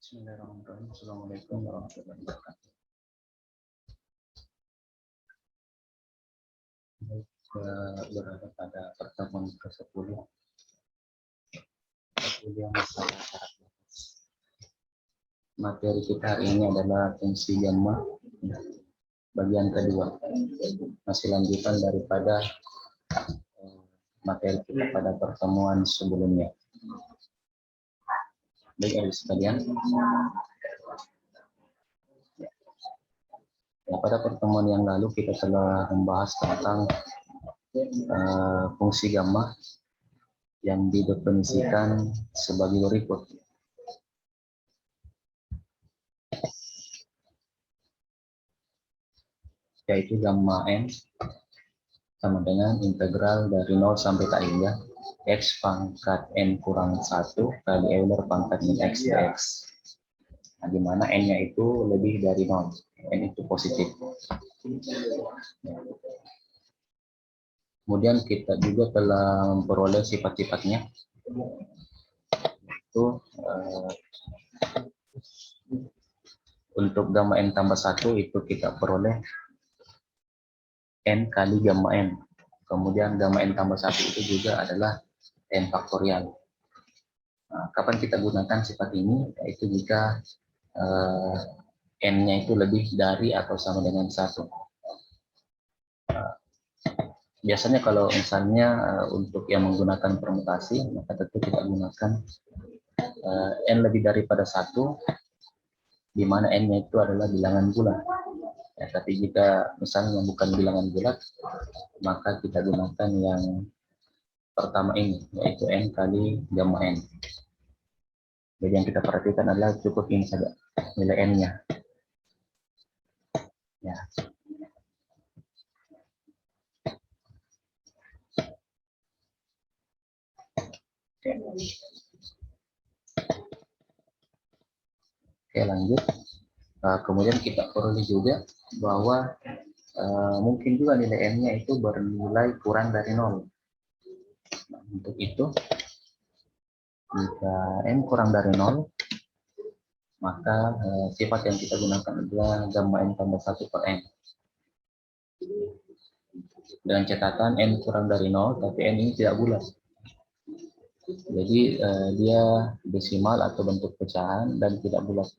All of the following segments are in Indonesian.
Bismillahirrahmanirrahim. Assalamualaikum warahmatullahi wabarakatuh. Berada pada pertemuan ke-10 kuliah masalah syarat batas. Materi kita hari ini adalah fungsi gamma bagian kedua, masih lanjutan daripada materi kita pada pertemuan sebelumnya. Baik, adik sekalian, pada pertemuan yang lalu kita telah membahas tentang fungsi gamma yang didefinisikan sebagai berikut. Yaitu gamma n sama dengan integral dari 0 sampai tak hingga x pangkat n kurang 1 kali Euler pangkat min x dx. Nah, di mana n-nya itu lebih dari 0, n itu positif. Kemudian kita juga telah memperoleh sifat-sifatnya. Itu untuk gamma n tambah 1 itu kita peroleh n kali gamma n. Kemudian gamma n tambah 1 itu juga adalah n faktorial. Nah, kapan kita gunakan sifat ini? Yaitu jika n-nya itu lebih dari atau sama dengan 1. Biasanya kalau misalnya untuk yang menggunakan permutasi, maka tentu kita gunakan n lebih daripada 1, di mana n-nya itu adalah bilangan bulat. Ya, tapi jika misalnya bukan bilangan bulat, maka kita gunakan yang pertama ini, yaitu n kali gamma n. Jadi yang kita perhatikan adalah cukup ini saja, nilai n-nya. Ya. Oke, lanjut. Kemudian kita peroleh juga bahwa mungkin juga nilai n-nya itu bernilai kurang dari 0. Nah, untuk itu, jika n kurang dari 0, maka sifat yang kita gunakan adalah gamma n tambah 1 per n. Dengan catatan n kurang dari 0, tapi n ini tidak bulat. Jadi dia desimal atau bentuk pecahan dan tidak bulat.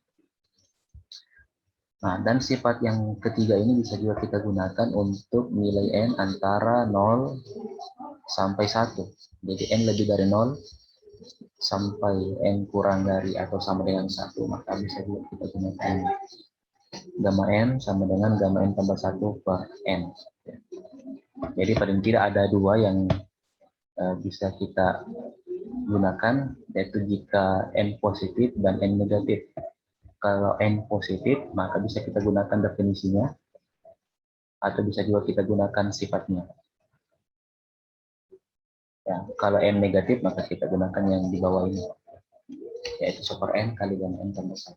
Nah, dan sifat yang ketiga ini bisa juga kita gunakan untuk nilai n antara 0 sampai 1. Jadi n lebih dari 0 sampai n kurang dari atau sama dengan 1, maka bisa juga kita gunakan gamma n sama dengan gamma n tambah 1 per n. Jadi paling tidak ada dua yang bisa kita gunakan, yaitu jika n positif dan n negatif. Kalau n positif, maka bisa kita gunakan definisinya, atau bisa juga kita gunakan sifatnya. Ya, kalau n negatif, maka kita gunakan yang di bawah ini, yaitu super n kali gamma n tambah 1.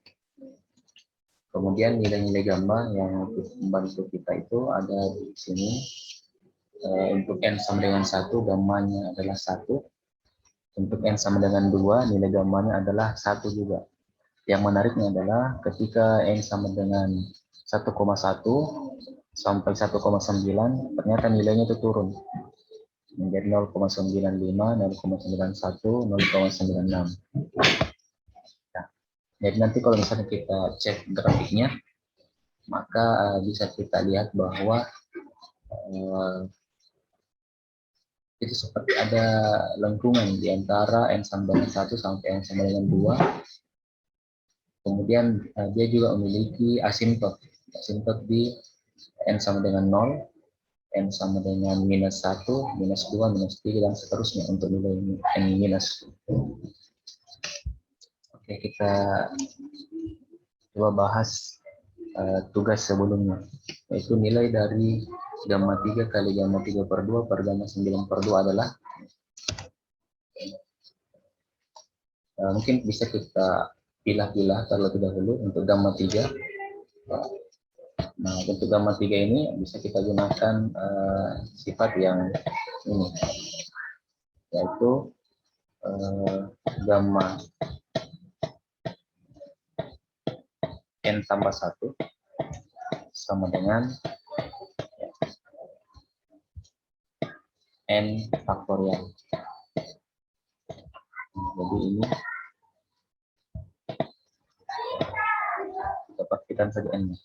Kemudian nilai-nilai gamma yang membantu kita itu ada di sini. Untuk n sama dengan 1, gammanya adalah 1. Untuk n sama dengan 2, nilai gammanya adalah 1 juga. Yang menariknya adalah ketika n sama dengan 1,1 sampai 1,9, ternyata nilainya itu turun menjadi 0,95, 0,91, 0,96. Nah, jadi nanti kalau misalnya kita cek grafiknya, maka bisa kita lihat bahwa itu seperti ada lengkungan di antara n sama dengan 1 sampai n sama dengan 2. Kemudian dia juga memiliki asintot di n sama dengan 0, n sama dengan minus 1, minus 2, minus 3, dan seterusnya untuk nilai n minus. Oke, kita coba bahas tugas sebelumnya, yaitu nilai dari gamma 3 kali gamma 3 per 2 per gamma 9 per 2 adalah, mungkin bisa kita pilah-pilah terlebih dahulu untuk gamma 3. Nah, untuk gamma 3 ini bisa kita gunakan sifat yang ini, yaitu gamma N tambah 1 sama dengan N faktorial. Jadi ini kita pastikan saja N.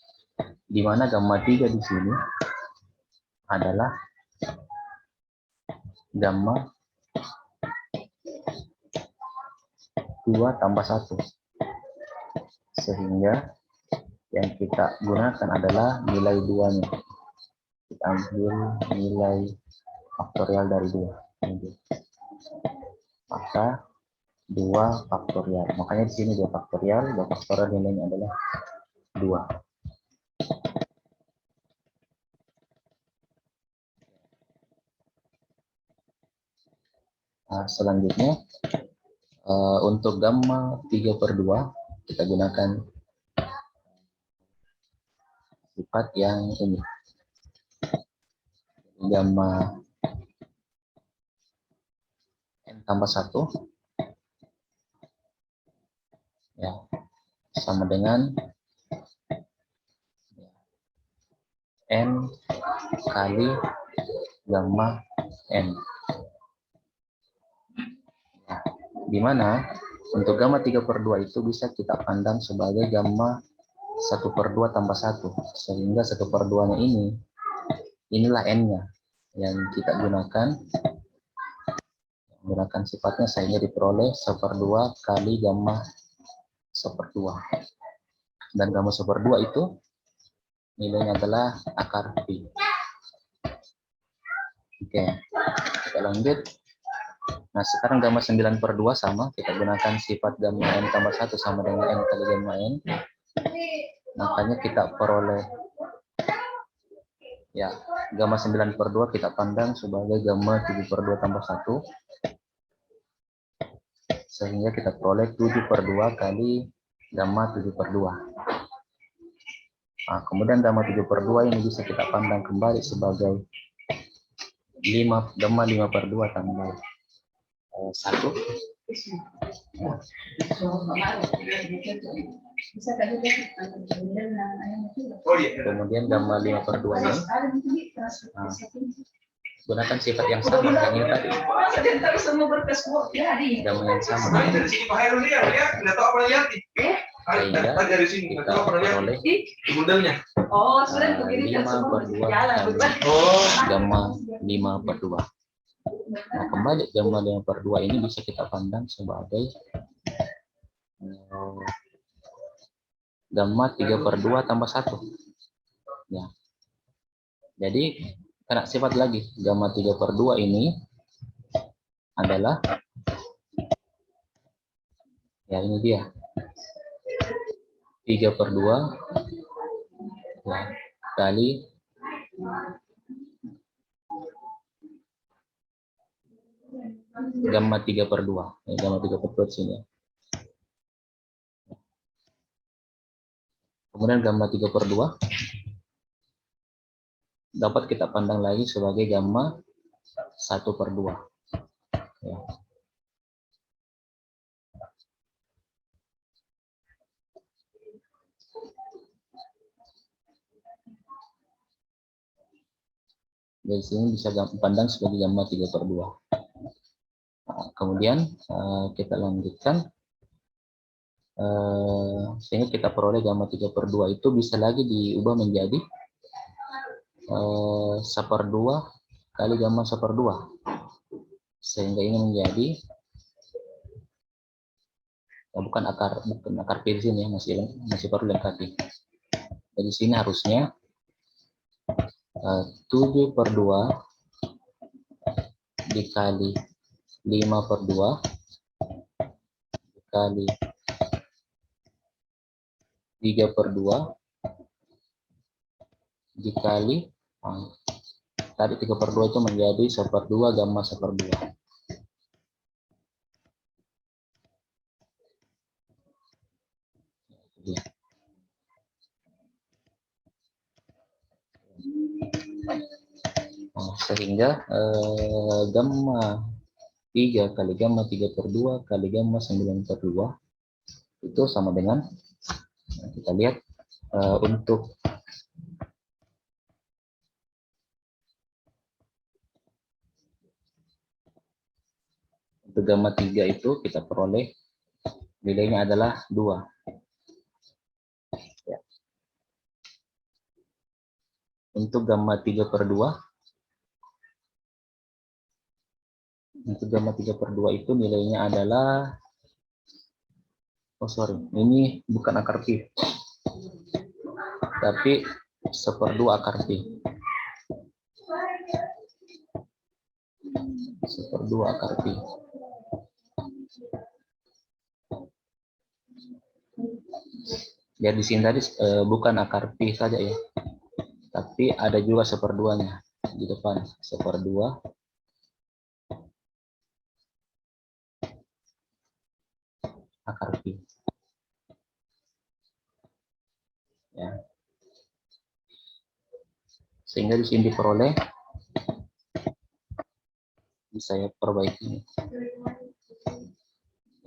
Di mana gamma 3 di sini adalah gamma 2 tambah 1. Sehingga yang kita gunakan adalah nilai 2-nya. Kita ambil nilai faktorial dari 2. Maka 2 faktorial. Makanya di sini 2 faktorial. 2 faktorial nilainya adalah 2. Nah, selanjutnya untuk gamma 3/2 kita gunakan sifat yang ini. Gamma N tambah 1 ya, sama dengan N kali gamma N. Nah, di mana untuk gamma 3/2 itu bisa kita pandang sebagai gamma 1/2 tambah 1. Sehingga 1/2-nya inilah N-nya yang kita gunakan sifatnya, sehingga diperoleh 1/2 kali gamma 1/2. Dan gamma 1/2 itu nilainya adalah akar Pi. Oke, kita lanjut. Nah, sekarang gamma 9/2 sama, kita gunakan sifat gamma N tambah 1 sama dengan N kali gamma N. Makanya kita peroleh ya, gamma 9/2 kita pandang sebagai gamma 7/2 tambah 1. Sehingga kita peroleh 7/2 kali gamma 7/2. Nah, kemudian gamma 7/2 ini bisa kita pandang kembali sebagai gamma 5/2 tambah 1. Kemudian gamma 5/2 ini gunakan sifat yang sama dengan ini tadi. Gamma yang sama. Sehingga kita peroleh 5/2 gamma 5/2. Nah, kembali gamma 5/2 ini bisa kita pandang sebagai gamma 3/2 tambah 1. Ya. Jadi karena sifat lagi gamma 3/2 ini adalah ya, ini dia 3/2 ya, kali gamma 3/2 ya, gamma 3/2 sini. Kemudian gamma 3/2 dapat kita pandang lagi sebagai gamma 1/2 ya. Dari sini bisa pandang sebagai gamma 3/2. Nah, kemudian kita lanjutkan sehingga kita peroleh gamma 3/2 itu bisa lagi diubah menjadi 1/2 kali gamma 1/2. Sehingga ini menjadi bukan akar Pi di sini ya, masih perlu lengkapi. Jadi sini harusnya 7/2 dikali 5/2 dikali 3/2 dikali tadi 3/2 itu menjadi 1/2 gamma 1/2. Ya. Nah, sehingga gamma 3 kali gamma 3/2 kali gamma 9/2 itu sama dengan kita lihat Untuk gamma 3 itu kita peroleh nilainya adalah 2. Ya. Untuk gamma 3/2, itu nilainya adalah, oh sorry, ini bukan akar pi, tapi 1/2 akar pi. 1/2 akar pi. Ya di sini tadi bukan akar pi saja ya, tapi ada juga 1/2-nya di depan. 1/2 akar pi. Ya. Sehingga di sini diperoleh, bisa saya perbaiki.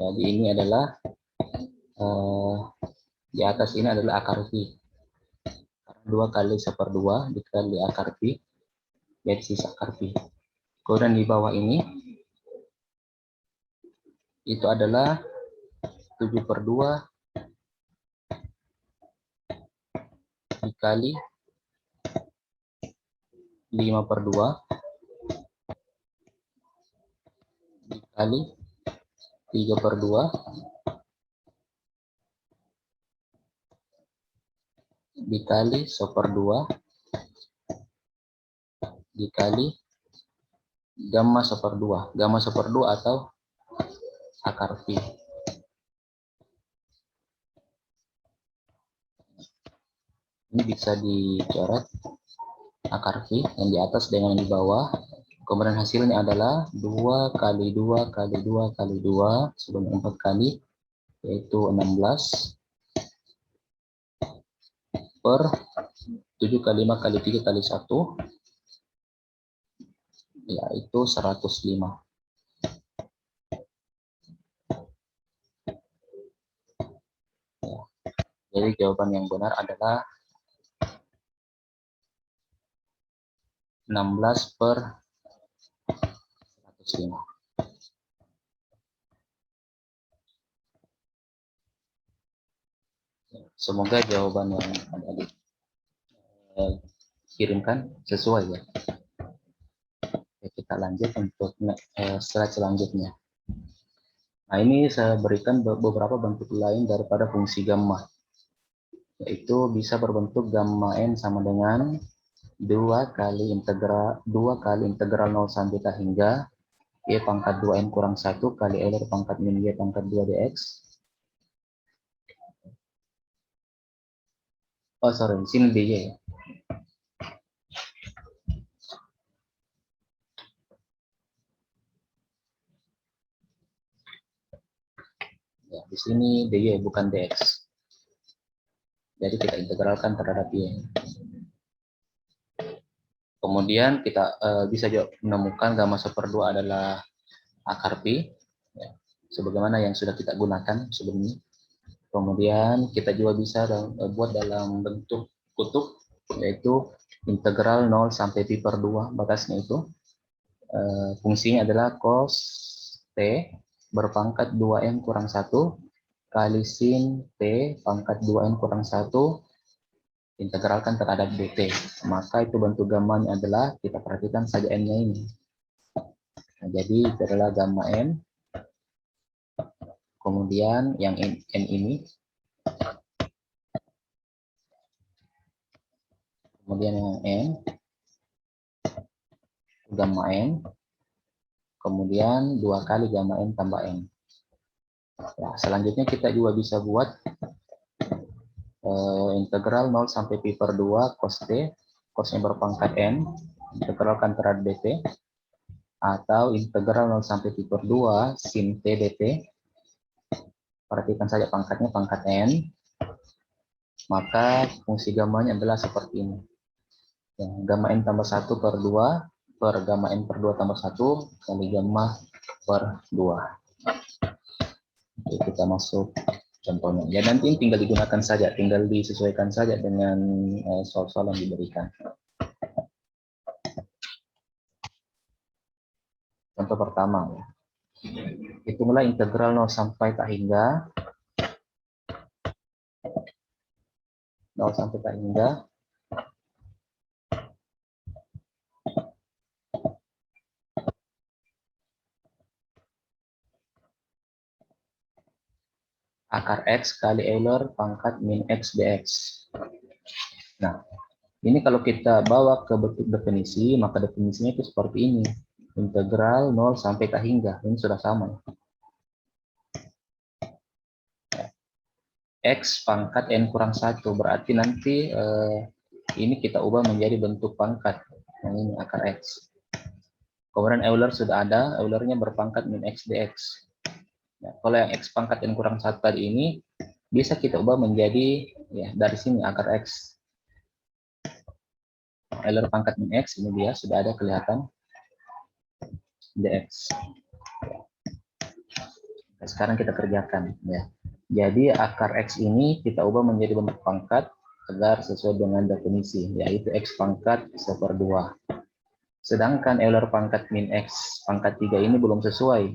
Jadi ini adalah di atas ini adalah akar pi. 2 kali 1/2 dikali akar pi, jadi sisa akar pi. Kemudian di bawah ini itu adalah 7/2 dikali 5/2 dikali 3/2 dikali 1/2 dikali gamma 1/2. Gamma 1/2 atau akar pi. Ini bisa dicoret akar pi yang di atas dengan yang di bawah. Kemudian hasilnya adalah 2 kali 2 kali 2 kali 2 sebanyak 4 kali, yaitu 16 per 7 kali 5 kali 3 kali 1, yaitu 105. Ya. Jadi jawaban yang benar adalah 16 per 105. Semoga jawaban yang ada dikirimkan sesuai ya. Kita lanjut untuk slide selanjutnya. Nah, ini saya berikan beberapa bentuk lain daripada fungsi gamma, yaitu bisa berbentuk gamma n sama dengan 2 kali integral 0 sampai beta hingga y pangkat 2n kurang 1 kali L pangkat min y pangkat 2 dx. Oh sorry, di sini dy ya. Ya, di sini dy bukan dx. Jadi kita integralkan terhadap y. Kemudian kita bisa juga menemukan gamma 1/2 adalah akar pi, ya, sebagaimana yang sudah kita gunakan sebelumnya. Kemudian kita juga bisa buat dalam bentuk kutub, yaitu integral 0 sampai pi/2, batasnya itu fungsinya adalah cos t berpangkat 2n kurang 1 kali sin t pangkat 2n kurang 1 integralkan terhadap dt. Maka itu bentuk gammanya adalah, kita perhatikan saja n-nya ini. Nah, jadi itu adalah gamma n. Kemudian yang n ini, kemudian yang n, gamma n, kemudian 2 kali gamma n tambah n. Nah, selanjutnya kita juga bisa buat integral 0 sampai pi/2 cos t, cosnya berpangkat n, integralkan terhadap dt, atau integral 0 sampai pi/2 sin t dt. Perhatikan saja pangkatnya pangkat n, maka fungsi gammanya adalah seperti ini. Ya, gamma n tambah 1/2 per gamma n/2 tambah 1 kali gamma per 2. Oke, kita masuk contohnya. Ya nanti tinggal digunakan saja, tinggal disesuaikan saja dengan soal-soal yang diberikan. Contoh pertama, ya. Hitunglah integral 0 sampai tak hingga 0 sampai tak hingga akar X kali Euler pangkat min X dx. Nah, ini kalau kita bawa ke bentuk definisi, maka definisinya itu seperti ini. Integral 0 sampai tak hingga. Ini sudah sama. X pangkat N kurang 1. Berarti nanti ini kita ubah menjadi bentuk pangkat. Yang ini akar X. Kemudian Euler sudah ada. Eulernya berpangkat min X dx. Nah, kalau yang X pangkat N kurang 1 tadi ini, bisa kita ubah menjadi, ya dari sini akar X. Euler pangkat min X, ini dia sudah ada kelihatan dx. Nah, sekarang kita kerjakan, ya. Jadi akar X ini kita ubah menjadi bentuk pangkat agar sesuai dengan definisi, yaitu X pangkat 1/2. Sedangkan Euler pangkat min X pangkat 3 ini belum sesuai.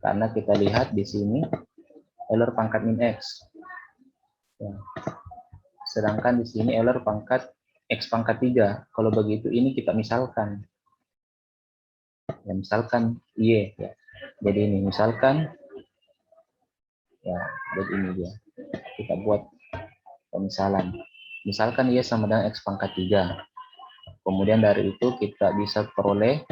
Karena kita lihat di sini Euler pangkat min X. Ya. Sedangkan di sini Euler pangkat X pangkat 3. Kalau begitu ini kita misalkan. Ya, misalkan Y. Ya. Jadi ini misalkan. Ya, jadi ini dia. Kita buat pemisalan. Misalkan Y sama dengan X pangkat 3. Kemudian dari itu kita bisa peroleh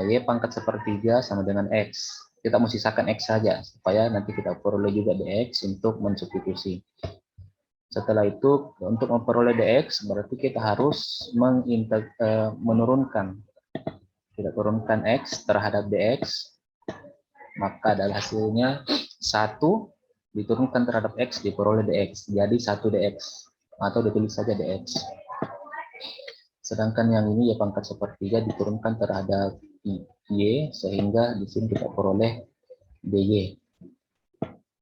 Y pangkat 1/3 sama dengan X. Kita mau sisakan X saja, supaya nanti kita peroleh juga dx untuk mensubstitusi. Setelah itu, untuk memperoleh dx, berarti kita harus menurunkan. Kita turunkan X terhadap dx, maka adalah hasilnya 1 diturunkan terhadap X, diperoleh dx. Jadi 1 dx, atau ditulis saja dx. Sedangkan yang ini Y pangkat 1/3 diturunkan terhadap Y, sehingga di sini kita peroleh dy.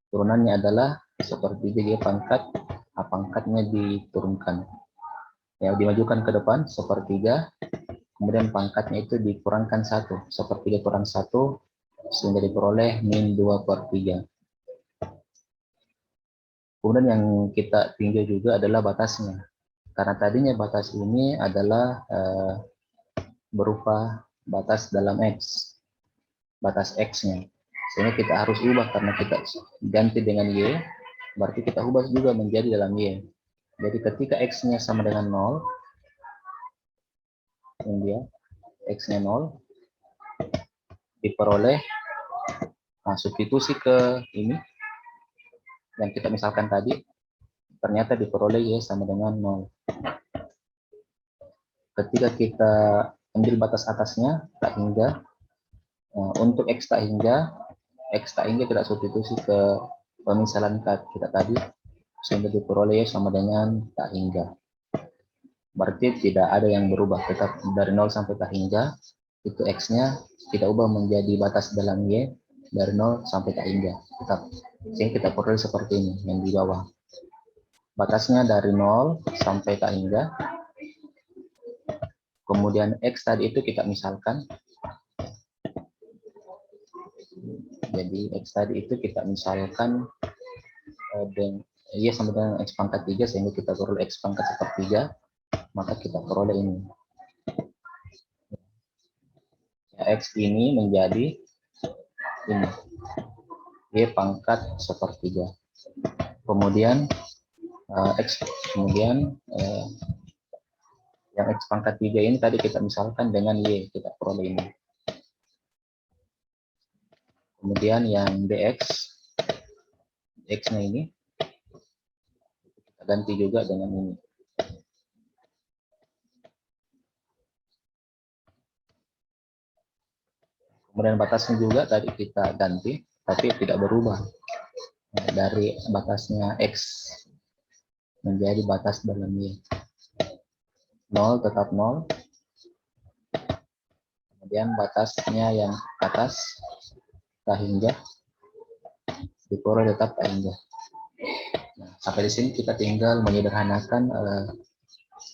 Turunannya adalah 1/3 Y pangkat, A pangkatnya diturunkan. Ya, dimajukan ke depan 1/3, kemudian pangkatnya itu dikurangkan 1. 1/3 kurang 1, sehingga diperoleh min 2/3. Kemudian yang kita tinjau juga adalah batasnya. Karena tadinya batas ini adalah berupa batas dalam X, batas X-nya. Sehingga kita harus ubah karena kita ganti dengan Y, berarti kita ubah juga menjadi dalam Y. Jadi ketika X-nya sama dengan 0, ini dia, X-nya 0, diperoleh, nah substitusi ke ini, yang kita misalkan tadi, ternyata diperoleh Y sama dengan 0. Ketika kita ambil batas atasnya, tak hingga, untuk X tak hingga tidak substitusi ke pemisalan kita tadi, sehingga diperoleh sama dengan tak hingga. Berarti tidak ada yang berubah, tetap dari 0 sampai tak hingga, itu X-nya kita ubah menjadi batas dalam Y, dari 0 sampai tak hingga, tetap. Sehingga kita peroleh seperti ini, yang di bawah. Batasnya dari 0 sampai tak hingga, kemudian X tadi itu kita misalkan, jadi X tadi itu kita misalkan Y sama dengan X pangkat 3, sehingga kita peroleh X pangkat 1/3, maka kita peroleh ini. Ya, X ini menjadi ini, Y pangkat 1/3. Kemudian yang X pangkat 3 ini tadi kita misalkan dengan Y, kita peroleh ini. Kemudian yang dx, X-nya ini kita ganti juga dengan ini. Kemudian batasnya juga tadi kita ganti, tapi tidak berubah. Dari batasnya X menjadi batas dalam Y. 0 tetap 0. Kemudian batasnya yang atas tak hingga diperoleh tetap ANG. Nah, sampai di sini kita tinggal menyederhanakan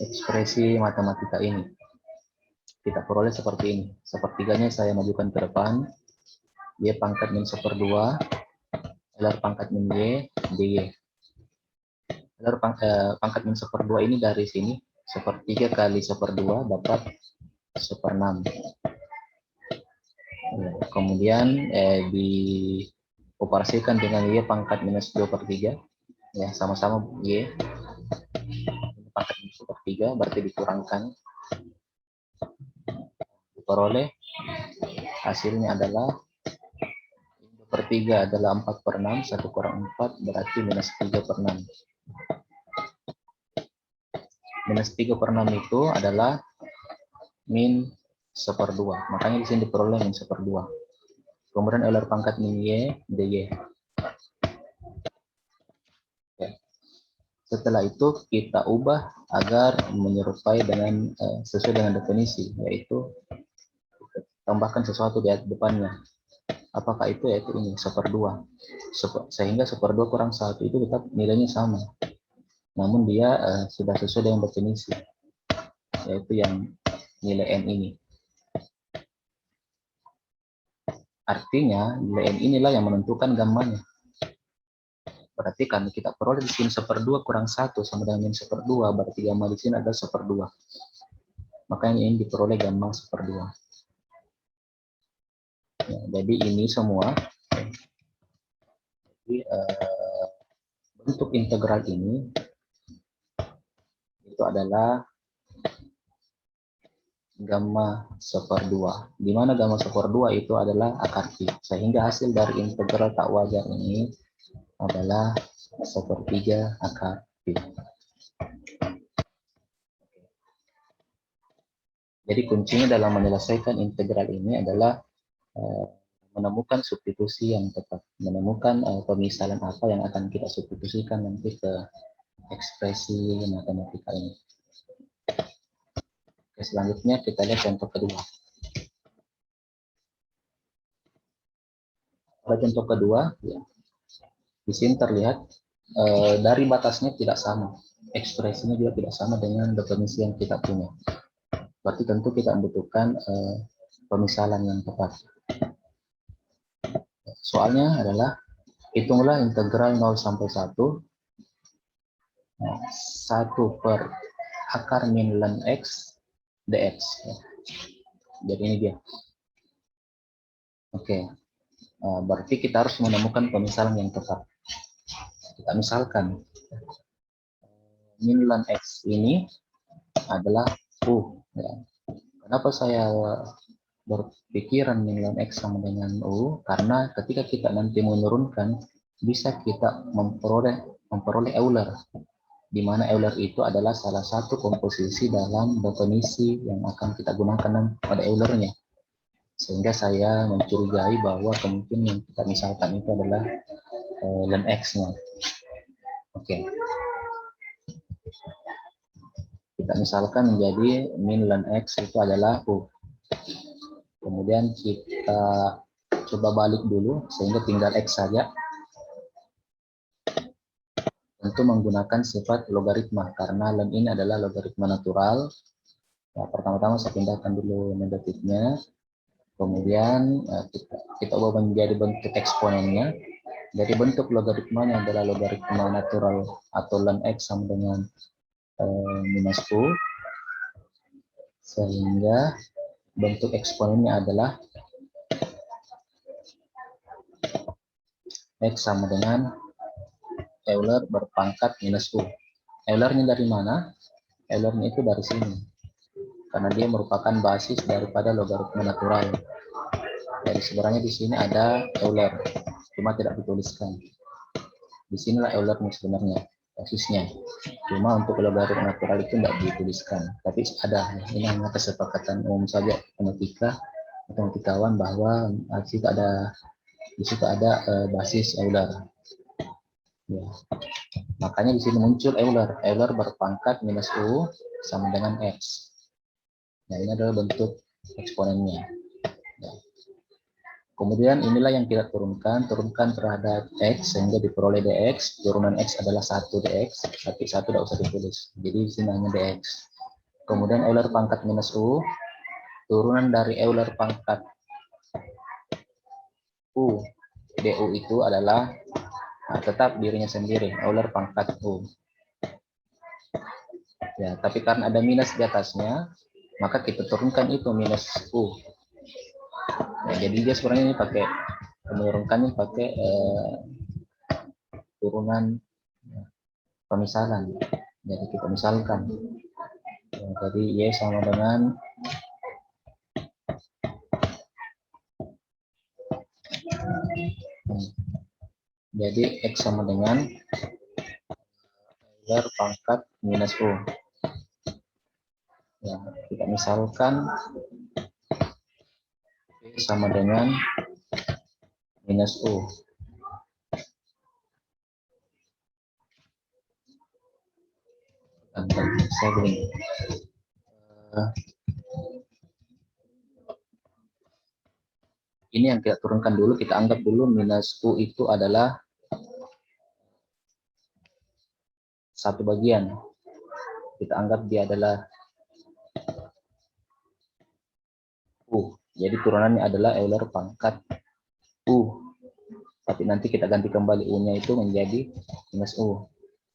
ekspresi matematika ini. Kita peroleh seperti ini. Sepertiganya saya majukan ke depan. Y pangkat min 1/2, LR pangkat min Y, DY. LR pangkat min 1/2 ini dari sini. 1/3 kali 1/2 dapat 1/6. Kemudian dioperasikan dengan Y pangkat minus 2/3. Ya, sama-sama Y. Pangkat minus 2/3 berarti dikurangkan. Diperoleh hasilnya adalah 2/3 adalah 4/6, 1 kurang 4 berarti minus 3/6. Minus 3/6 itu adalah min 1/2. Makanya di sini diperoleh min 1/2. Kemudian LR pangkat min Y, DY. Ya. Setelah itu kita ubah agar menyerupai dengan sesuai dengan definisi, yaitu tambahkan sesuatu di depannya. Apakah itu? Yaitu ini 1/2. Sehingga 1/2 kurang 1 itu tetap nilainya sama. Namun dia sudah sesuai dengan definisi, yaitu yang nilai N ini. Artinya nilai N inilah yang menentukan gammanya. Berarti kan kita peroleh di sini 1/2 kurang 1 sama dengan min 1/2, berarti gamma di sini ada 1/2. Makanya ini diperoleh gamma 1/2. Ya, jadi ini semua. Jadi, bentuk integral ini itu adalah gamma 1/2, di mana gamma 1/2 itu adalah akar pi, sehingga hasil dari integral tak wajar ini adalah 1/3 akar pi. Jadi kuncinya dalam menyelesaikan integral ini adalah menemukan substitusi yang tepat, menemukan pemisalan apa yang akan kita substitusikan nanti ke ekspresi matematika ini. Oke, selanjutnya kita lihat contoh kedua. Pada contoh kedua, ya, di sini terlihat dari batasnya tidak sama, ekspresinya juga tidak sama dengan definisi yang kita punya. Berarti tentu kita membutuhkan pemisalan yang tepat. Soalnya adalah hitunglah integral 0 sampai 1, 1 per akar min ln x dx. Jadi ini dia. Oke, berarti kita harus menemukan pemisalan yang tepat. Kita misalkan min ln x ini adalah u. Ya. Kenapa saya berpikiran min ln x sama dengan u? Karena ketika kita nanti menurunkan, bisa kita memperoleh Euler, di mana Euler itu adalah salah satu komposisi dalam definisi yang akan kita gunakan pada Eulernya. Sehingga saya mencurigai bahwa kemungkinan yang kita misalkan itu adalah ln x-nya. Oke. Kita misalkan menjadi min ln x itu adalah u. Kemudian kita coba balik dulu sehingga tinggal x saja. Tentu menggunakan sifat logaritma karena ln ini adalah logaritma natural. Ya, pertama-tama saya pindahkan dulu negatifnya. Kemudian kita ubah menjadi bentuk eksponennya. Jadi bentuk logaritmanya adalah logaritma natural atau ln x sama dengan minus u. Sehingga bentuk eksponennya adalah x sama dengan Euler berpangkat minus u. Eulernya dari mana? Eulernya itu dari sini. Karena dia merupakan basis daripada logaritma natural. Jadi sebenarnya di sini ada Euler, cuma tidak dituliskan. Di sinilah Eulernya sebenarnya, basisnya. Cuma untuk logaritma natural itu tidak dituliskan. Tapi ada, ini hanya kesepakatan umum saja matematikawan bahwa di situ ada basis Euler. Ya. Makanya di sini muncul Euler. Euler berpangkat minus u sama dengan x. Nah, ini adalah bentuk eksponennya. Ya. Kemudian inilah yang kita turunkan terhadap X sehingga diperoleh dx, turunan X adalah 1 dx, tapi 1 tidak usah ditulis, jadi di sini hanya dx. Kemudian Euler pangkat minus U, turunan dari Euler pangkat U, du itu adalah tetap dirinya sendiri, Euler pangkat U. Ya, tapi karena ada minus di atasnya, maka kita turunkan itu minus U. Ya, jadi dia sebenarnya ini pakai menurunkannya pakai turunan pemisalan. Jadi kita misalkan, ya, jadi Y sama dengan jadi X sama dengan Euler pangkat minus U. Ya, kita misalkan Y sama dengan minus U. Saya begini. Ini yang kita turunkan dulu, kita anggap dulu minus U itu adalah satu bagian. Kita anggap dia adalah U. Jadi turunannya adalah Euler pangkat U. Tapi nanti kita ganti kembali U-nya itu menjadi minus U.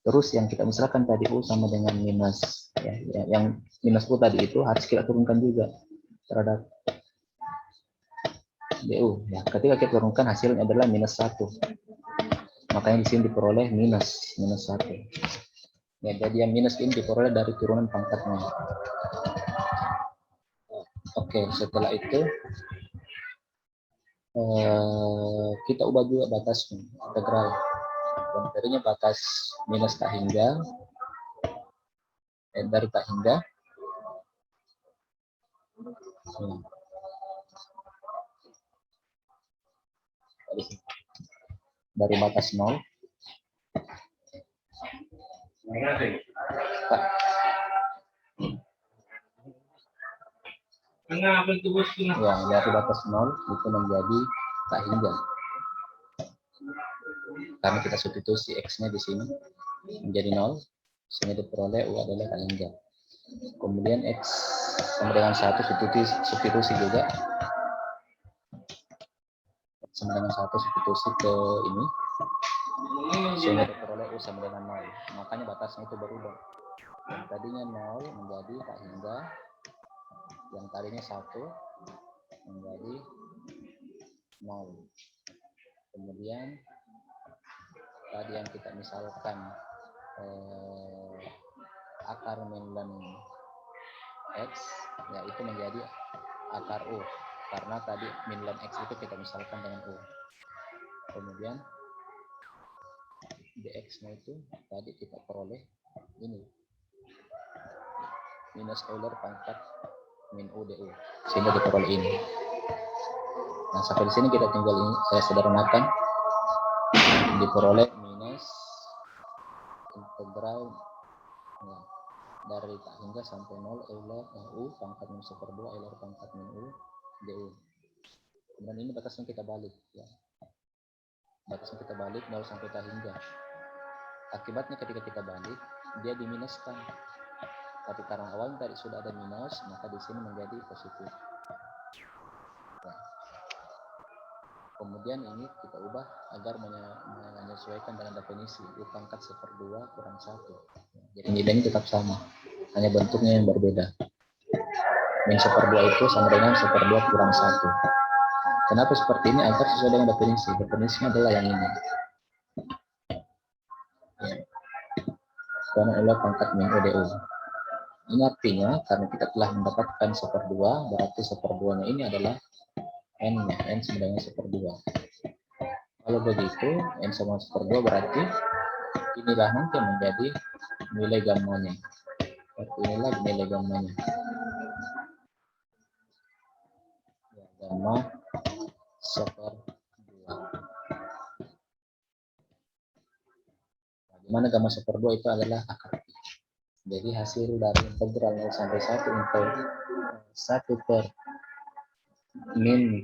Terus yang kita misalkan tadi U sama dengan minus, ya, yang minus U tadi itu harus kita turunkan juga terhadap DU. Ya, ketika kita turunkan hasilnya adalah minus 1. Makanya di sini diperoleh minus 1. Ya, jadi yang minus ini diperoleh dari turunan pangkatnya. Oke, setelah itu kita ubah juga batasnya, integral. Dan tadinya batas minus tak hingga, dari tak hingga. Dari batas 0. Ya, dari batas 0 itu menjadi tak hingga. Karena kita substitusi X-nya di sini menjadi 0, sehingga diperoleh U adalah tak hingga. Kemudian X sama dengan 1 substitusi juga. Sama dengan 1 substitusi ke ini, sehingga diperoleh U sama dengan 0. Makanya batasnya itu berubah. Yang tadinya 0 menjadi tak hingga, yang tadinya 1 menjadi 0. Kemudian tadi yang kita misalkan akar min X, ya itu menjadi akar U, karena tadi min X itu kita misalkan dengan U. Kemudian dx-nya itu tadi kita peroleh ini minus Euler pangkat min U du, sehingga diperoleh ini. Nah, sampai di sini kita tinggal ini saya sederhanakan, diperoleh minus integral ya, dari tak hingga sampai 0 Euler U pangkat min 1/2 Euler pangkat min U du. Kemudian ini batasnya kita balik ya. Batasnya kita balik 0 sampai tak hingga. Akibatnya ketika kita balik dia diminuskan. Tapi karena awalnya tadi sudah ada minus, maka di sini menjadi positif. Ya. Kemudian ini kita ubah agar menyesuaikan dengan definisi U pangkat 1/2 kurang 1. Jadi nilainya tetap sama, hanya bentuknya yang berbeda. Min 1/2 itu sama dengan 1/2 kurang 1. Kenapa seperti ini? Agar sesuai dengan definisi. Definisinya adalah yang ini. Ya. Karena Euler pangkat min U du. Ini artinya karena kita telah mendapatkan 1/2, berarti 1/2-nya ini adalah N-nya, N sama dengan 1/2. Kalau begitu, N sama 1/2 berarti inilah nanti menjadi nilai gammanya. Inilah nilai gammanya. Ya, gamma 1/2. Nah, dimana gamma 1/2 itu adalah akar. Jadi hasil dari integral 0 sampai 1 untuk 1 per min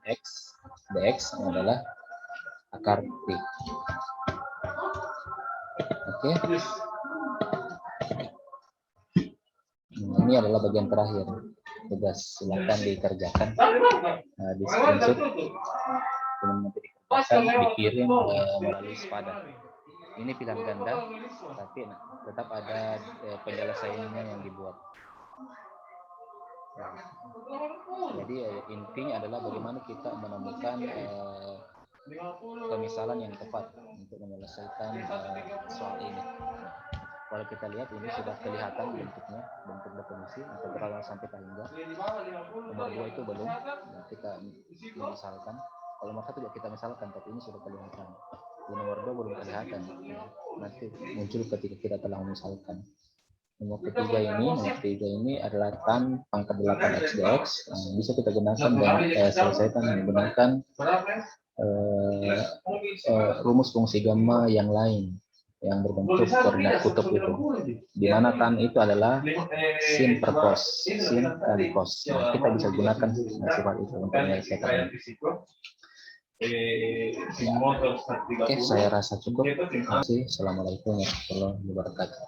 X, dx adalah akar T. Oke. Ini adalah bagian terakhir. Tugas silakan dikerjakan di screenshot, kemudian dikerjakan, dikirim melalui sepadan. Ini pilihan ganda, tapi tetap ada penyelesaiannya yang dibuat. Jadi intinya adalah bagaimana kita menemukan pemisalan yang tepat untuk menyelesaikan soal ini. Kalau kita lihat ini sudah kelihatan bentuknya, bentuk definisi integral sampai k hingga. Nomor 2 itu belum, kita misalkan. Kalau nomor 1 juga kita misalkan, tapi ini sudah kelihatan. Di nomor 2 belum kelihatan. Nanti muncul ketika kita telah memisalkan. Nomor ketiga ini adalah tan pangkat 8 x dx. Bisa kita gunakan dan selesaikan menggunakan rumus fungsi gamma yang lain yang berbentuk koordinat kutub itu, di mana tan itu adalah sin per cos, sin dan cos. Kita bisa gunakan sifat itu untuk menyelesaikan. Oke, saya rasa cukup. Terima kasih. Assalamualaikum warahmatullahi wabarakatuh.